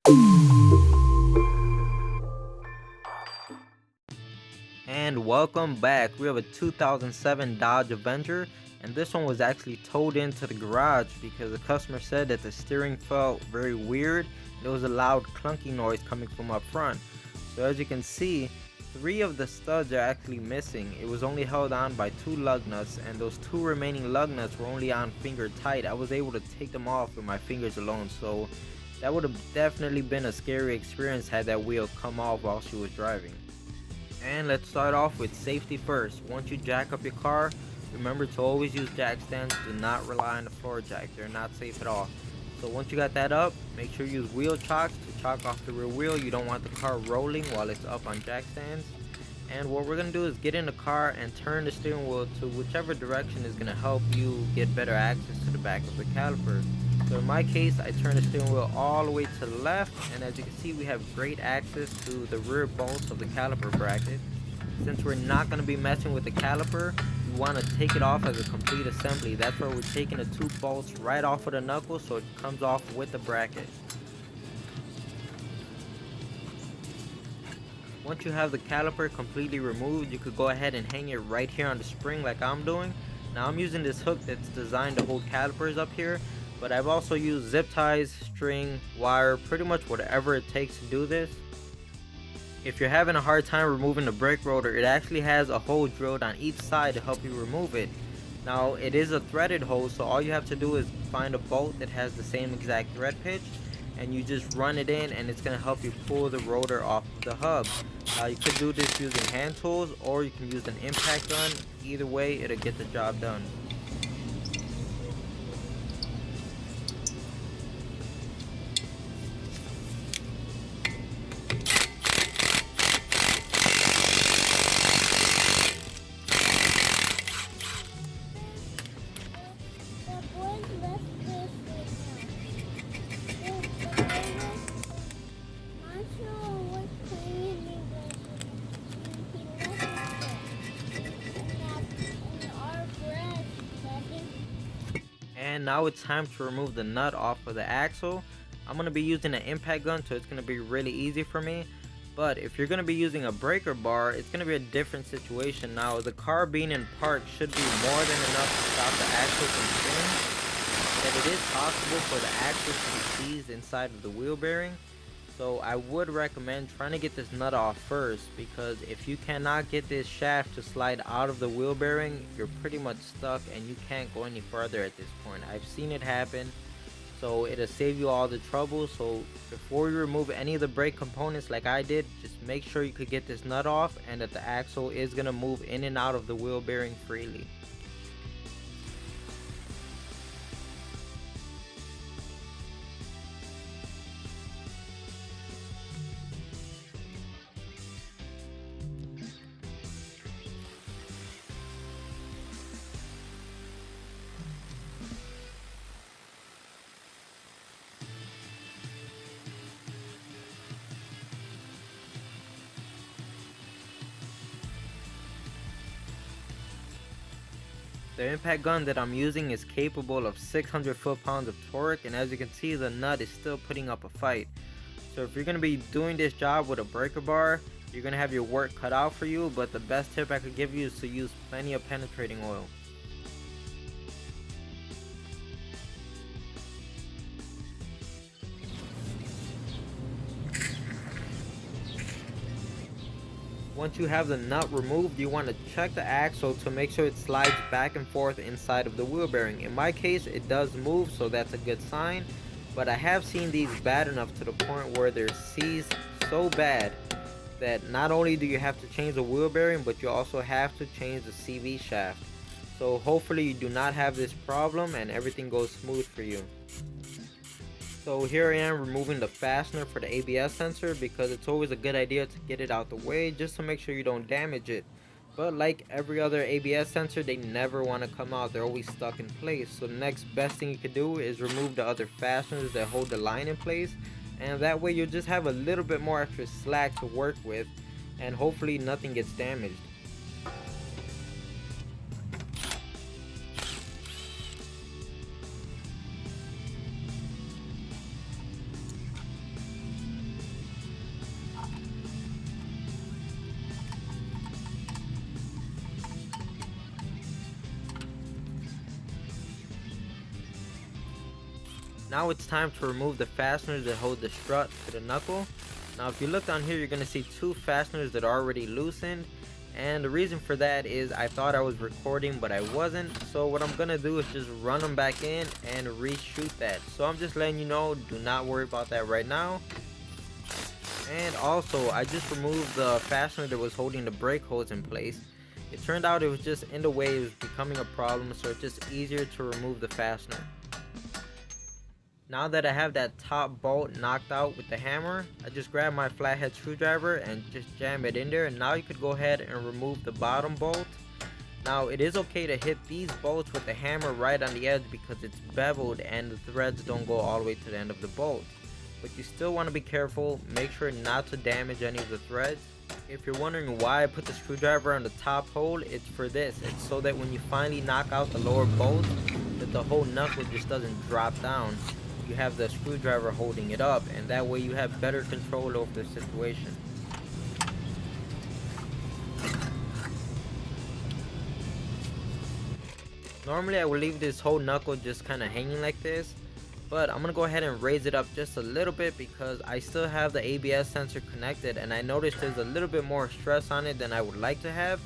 And welcome back. We have a 2007 Dodge Avenger, and this one was actually towed into the garage because the customer said that the steering felt very weird. There was a loud clunky noise coming from up front. So as you can see, 3 of the studs are actually missing. It was only held on by 2 lug nuts, and those 2 remaining lug nuts were only on finger tight. I was able to take them off with my fingers alone, so that would have definitely been a scary experience had that wheel come off while she was driving. And let's start off with safety first. Once you jack up your car, remember to always use jack stands. Do not rely on the floor jack. They're not safe at all. So once you got that up, make sure you use wheel chocks to chock off the rear wheel. You don't want the car rolling while it's up on jack stands. And what we're going to do is get in the car and turn the steering wheel to whichever direction is going to help you get better access to the back of the caliper. So in my case, I turn the steering wheel all the way to the left, and as you can see, we have great access to the rear bolts of the caliper bracket. Since we're not going to be messing with the caliper, we want to take it off as a complete assembly. That's where we're taking the 2 bolts right off of the knuckle so it comes off with the bracket. Once you have the caliper completely removed, you could go ahead and hang it right here on the spring like I'm doing. Now I'm using this hook that's designed to hold calipers up here, but I've also used zip ties, string, wire, pretty much whatever it takes to do this. If you're having a hard time removing the brake rotor, it actually has a hole drilled on each side to help you remove it. Now it is a threaded hole, so all you have to do is find a bolt that has the same exact thread pitch, and you just run it in, and it's going to help you pull the rotor off of the hub. You could do this using hand tools, or you can use an impact gun. Either way, it'll get the job done. And now it's time to remove the nut off of the axle. I'm going to be using an impact gun, so it's going to be really easy for me. But if you're going to be using a breaker bar, it's going to be a different situation. Now the car being in park should be more than enough to stop the axle from spinning. But it is possible for the axle to be seized inside of the wheel bearing. So I would recommend trying to get this nut off first, because if you cannot get this shaft to slide out of the wheel bearing, you're pretty much stuck and you can't go any further at this point. I've seen it happen, so it'll save you all the trouble. So before you remove any of the brake components like I did, just make sure you could get this nut off and that the axle is going to move in and out of the wheel bearing freely. The impact gun that I'm using is capable of 600 foot-pounds of torque, and as you can see, the nut is still putting up a fight. So if you're going to be doing this job with a breaker bar, you're going to have your work cut out for you, but the best tip I could give you is to use plenty of penetrating oil. Once you have the nut removed, you want to check the axle to make sure it slides back and forth inside of the wheel bearing. In my case, it does move, so that's a good sign. But I have seen these bad enough to the point where they're seized so bad that not only do you have to change the wheel bearing, but you also have to change the CV shaft. So hopefully you do not have this problem and everything goes smooth for you. So here I am removing the fastener for the ABS sensor, because it's always a good idea to get it out the way just to make sure you don't damage it. But like every other ABS sensor, they never want to come out. They're always stuck in place. So the next best thing you can do is remove the other fasteners that hold the line in place, and that way you'll just have a little bit more extra slack to work with, and hopefully nothing gets damaged. Now it's time to remove the fasteners that hold the strut to the knuckle. Now if you look down here, you're going to see two fasteners that are already loosened. And the reason for that is I thought I was recording, but I wasn't. So what I'm going to do is just run them back in and reshoot that. So I'm just letting you know, do not worry about that right now. And also, I just removed the fastener that was holding the brake hose in place. It turned out it was just in the way, it was becoming a problem, so it's just easier to remove the fastener. Now that I have that top bolt knocked out with the hammer, I just grab my flathead screwdriver and just jam it in there. And now you could go ahead and remove the bottom bolt. Now it is okay to hit these bolts with the hammer right on the edge because it's beveled and the threads don't go all the way to the end of the bolt. But you still want to be careful, make sure not to damage any of the threads. If you're wondering why I put the screwdriver on the top hole, it's for this. It's so that when you finally knock out the lower bolt, that the whole knuckle just doesn't drop down. You have the screwdriver holding it up, and that way you have better control over the situation. Normally I would leave this whole knuckle just kind of hanging like this, but I'm gonna go ahead and raise it up just a little bit because I still have the ABS sensor connected and I noticed there's a little bit more stress on it than I would like to have.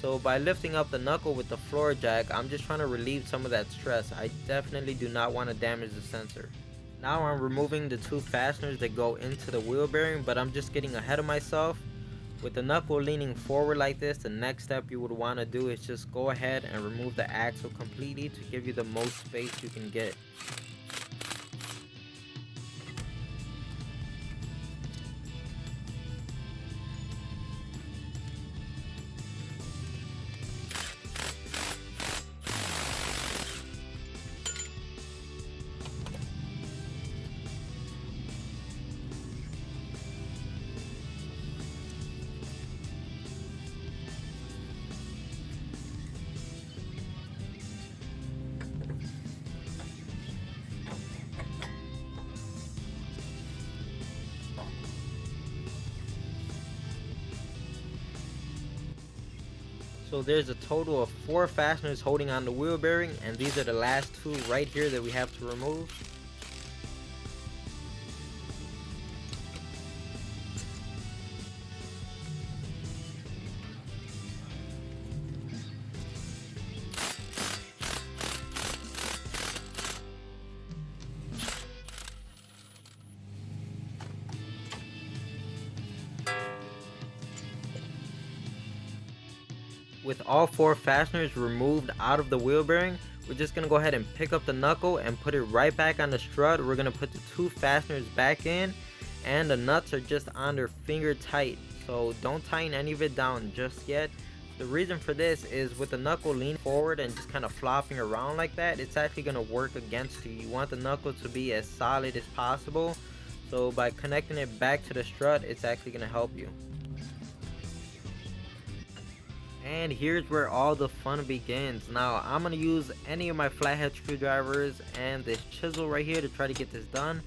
So by lifting up the knuckle with the floor jack, I'm just trying to relieve some of that stress. I definitely do not want to damage the sensor. Now I'm removing the two fasteners that go into the wheel bearing, but I'm just getting ahead of myself. With the knuckle leaning forward like this, the next step you would want to do is just go ahead and remove the axle completely to give you the most space you can get. So there's a total of 4 fasteners holding on the wheel bearing, and these are the last 2 right here that we have to remove. With all 4 fasteners removed out of the wheel bearing, we're just going to go ahead and pick up the knuckle and put it right back on the strut. We're going to put the 2 fasteners back in, and the nuts are just on their finger tight, so don't tighten any of it down just yet. The reason for this is with the knuckle leaning forward and just kind of flopping around like that, it's actually going to work against you. You want the knuckle to be as solid as possible, so by connecting it back to the strut, it's actually going to help you. And here's where all the fun begins. Now I'm going to use any of my flathead screwdrivers and this chisel right here to try to get this done.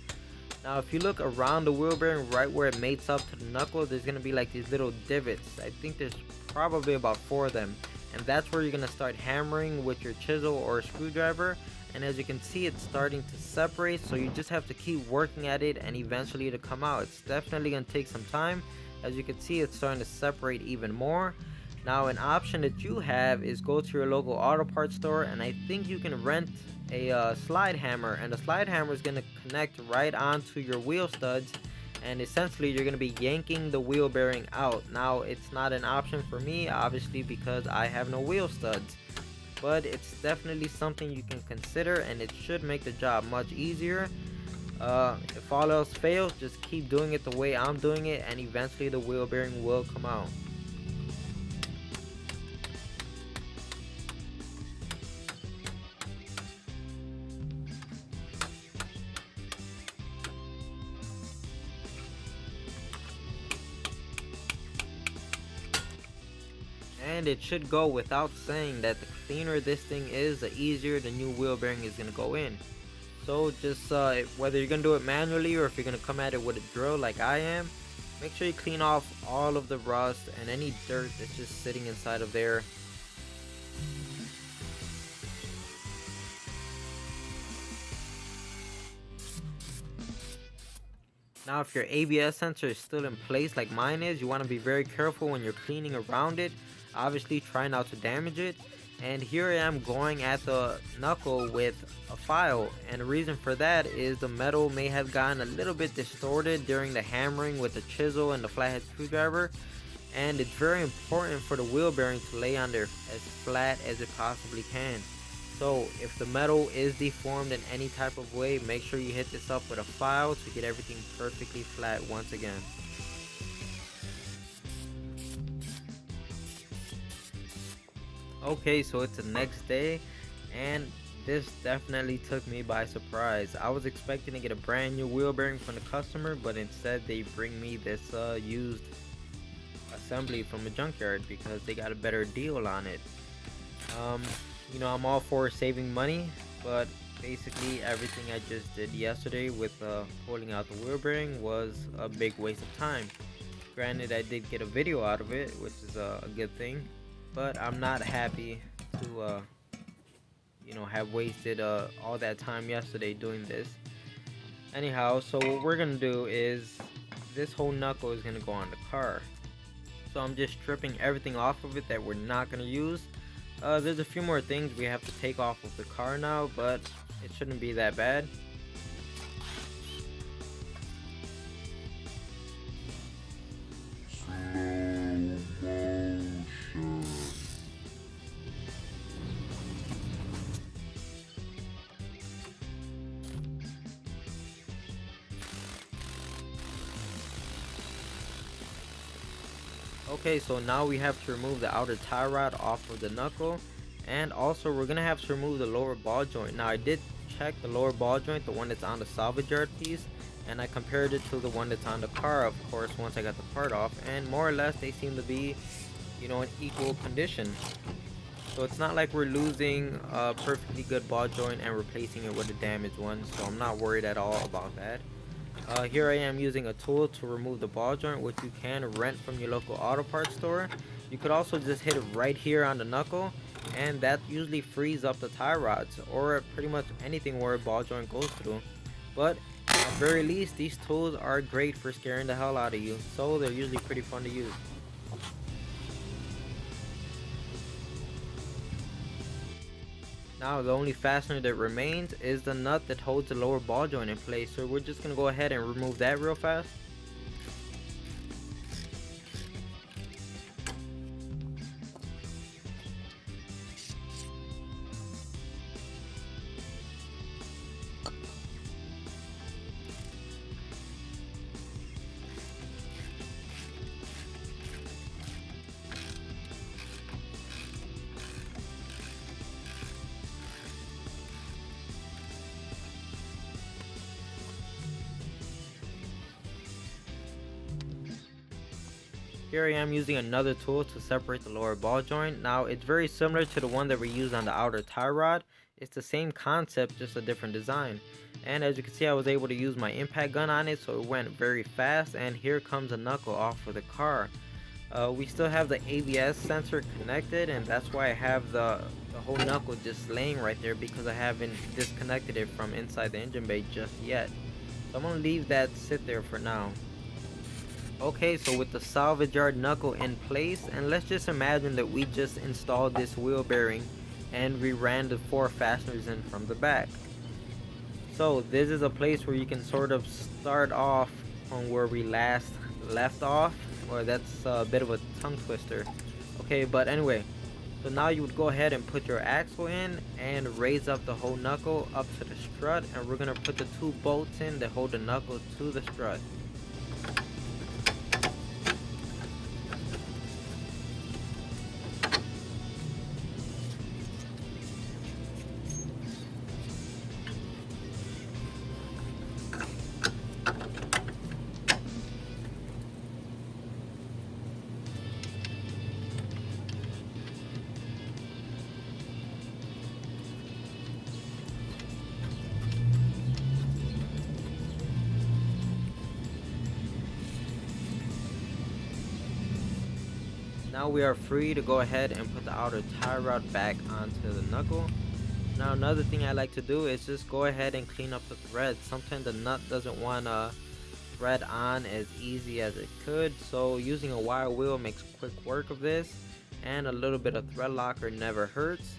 Now if you look around the wheel bearing right where it mates up to the knuckle, there's going to be like these little divots. I think there's probably about 4 of them, and that's where you're going to start hammering with your chisel or screwdriver. And as you can see, it's starting to separate, so you just have to keep working at it and eventually it'll come out. It's definitely going to take some time. As you can see, it's starting to separate even more. Now an option that you have is go to your local auto parts store, and I think you can rent a slide hammer, and the slide hammer is going to connect right onto your wheel studs, and essentially you're going to be yanking the wheel bearing out. Now it's not an option for me obviously because I have no wheel studs, but it's definitely something you can consider and it should make the job much easier. If all else fails, just keep doing it the way I'm doing it and eventually the wheel bearing will come out. And it should go without saying that the cleaner this thing is, the easier the new wheel bearing is going to go in. So just whether you're going to do it manually or if you're going to come at it with a drill like I am, make sure you clean off all of the rust and any dirt that's just sitting inside of there. Now if your ABS sensor is still in place like mine is, you want to be very careful when you're cleaning around it. Obviously try not to damage it. And here I am going at the knuckle with a file, and the reason for that is the metal may have gotten a little bit distorted during the hammering with the chisel and the flathead screwdriver, and it's very important for the wheel bearing to lay on there as flat as it possibly can. So if the metal is deformed in any type of way, make sure you hit this up with a file to get everything perfectly flat once again. Okay, so it's the next day, and this definitely took me by surprise. I was expecting to get a brand new wheel bearing from the customer, but instead they bring me this used assembly from a junkyard because they got a better deal on it. Um, I'm all for saving money, but basically everything I just did yesterday with pulling out the wheel bearing was a big waste of time. Granted, I did get a video out of it, which is a good thing, but I'm not happy to have wasted all that time yesterday doing this. Anyhow, so what we're gonna do is this whole knuckle is gonna go on the car. So I'm just stripping everything off of it that we're not gonna use. There's a few more things we have to take off of the car now, but it shouldn't be that bad. Okay, so now we have to remove the outer tie rod off of the knuckle, and also we're gonna have to remove the lower ball joint. Now I did check the lower ball joint, the one that's on the salvage yard piece, and I compared it to the one that's on the car, of course, once I got the part off, and more or less they seem to be, in equal condition. So it's not like we're losing a perfectly good ball joint and replacing it with a damaged one, so I'm not worried at all about that. Here I am using a tool to remove the ball joint, which you can rent from your local auto parts store. You could also just hit it right here on the knuckle, and that usually frees up the tie rods or pretty much anything where a ball joint goes through. But at very least, these tools are great for scaring the hell out of you, so they're usually pretty fun to use. Now the only fastener that remains is the nut that holds the lower ball joint in place, so we're just going to go ahead and remove that real fast. Here I am using another tool to separate the lower ball joint. Now it's very similar to the one that we use on the outer tie rod. It's the same concept, just a different design. And as you can see, I was able to use my impact gun on it, so it went very fast. And here comes a knuckle off of the car. We still have the ABS sensor connected, and that's why I have the whole knuckle just laying right there, because I haven't disconnected it from inside the engine bay just yet. So I'm going to leave that sit there for now. Okay, so with the salvage yard knuckle in place, and let's just imagine that we just installed this wheel bearing and we ran the 4 fasteners in from the back. So this is a place where you can sort of start off from where we last left off, or that's a bit of a tongue twister. Okay, but anyway, so now you would go ahead and put your axle in and raise up the whole knuckle up to the strut, and we're going to put the 2 bolts in that hold the knuckle to the strut. Now we are free to go ahead and put the outer tie rod back onto the knuckle. Now another thing I like to do is just go ahead and clean up the threads. Sometimes the nut doesn't want to thread on as easy as it could, so using a wire wheel makes quick work of this, and a little bit of thread locker never hurts.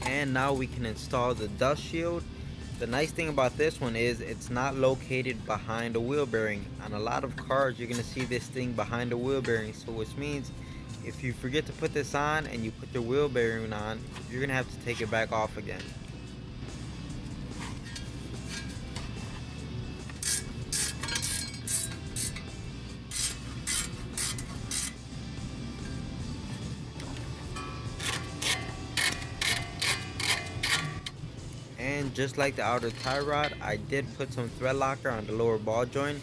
And now we can install the dust shield. The nice thing about this one is it's not located behind the wheel bearing. On a lot of cars you're going to see this thing behind the wheel bearing, so which means if you forget to put this on and you put your wheel bearing on, you're going to have to take it back off again. And just like the outer tie rod, I did put some thread locker on the lower ball joint.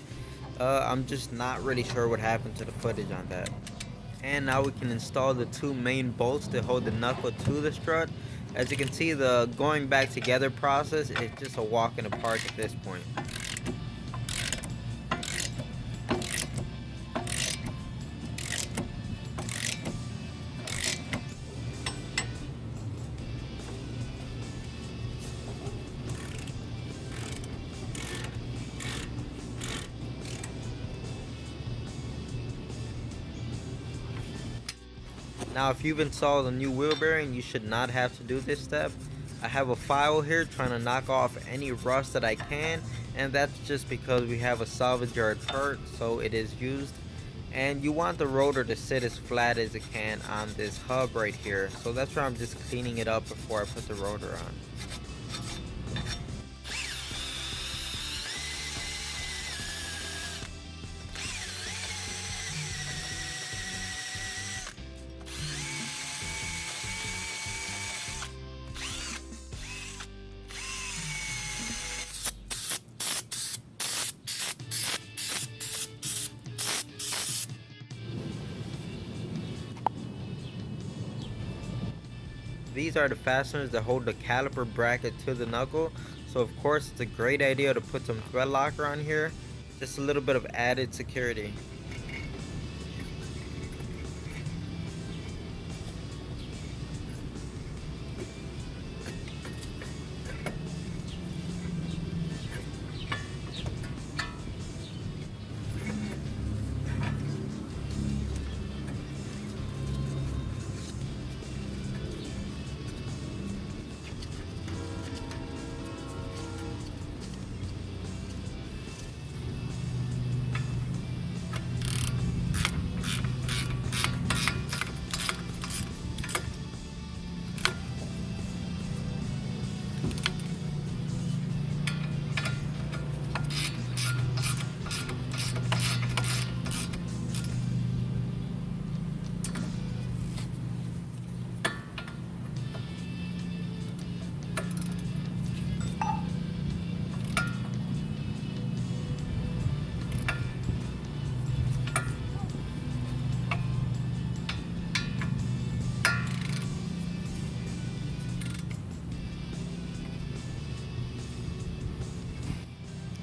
I'm just not really sure what happened to the footage on that. And now we can install the two main bolts to hold the knuckle to the strut. As you can see, the going back together process is just a walk in the park at this point. Now if you've installed a new wheel bearing, you should not have to do this step. I have a file here trying to knock off any rust that I can, and that's just because we have a salvage yard cart, so it is used. And you want the rotor to sit as flat as it can on this hub right here, so that's why I'm just cleaning it up before I put the rotor on. These are the fasteners that hold the caliper bracket to the knuckle, so of course it's a great idea to put some thread locker on here, just a little bit of added security.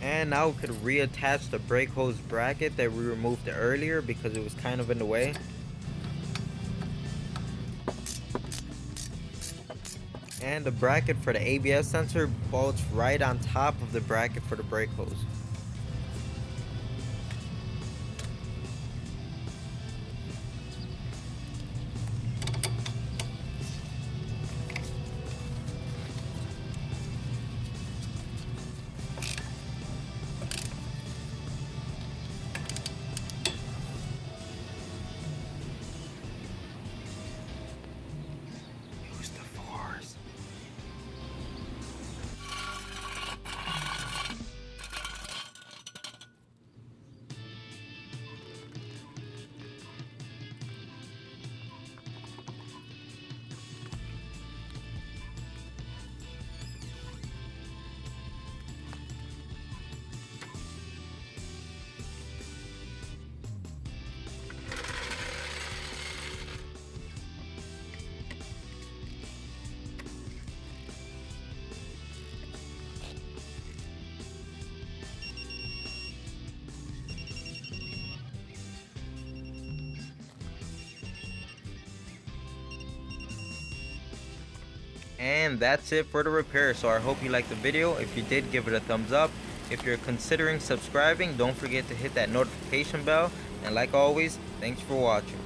And now we could reattach the brake hose bracket that we removed earlier because it was kind of in the way. And the bracket for the ABS sensor bolts right on top of the bracket for the brake hose. And that's it for the repair. So I hope you liked the video. If you did, give it a thumbs up. If you're considering subscribing, don't forget to hit that notification bell. And like always, thanks for watching.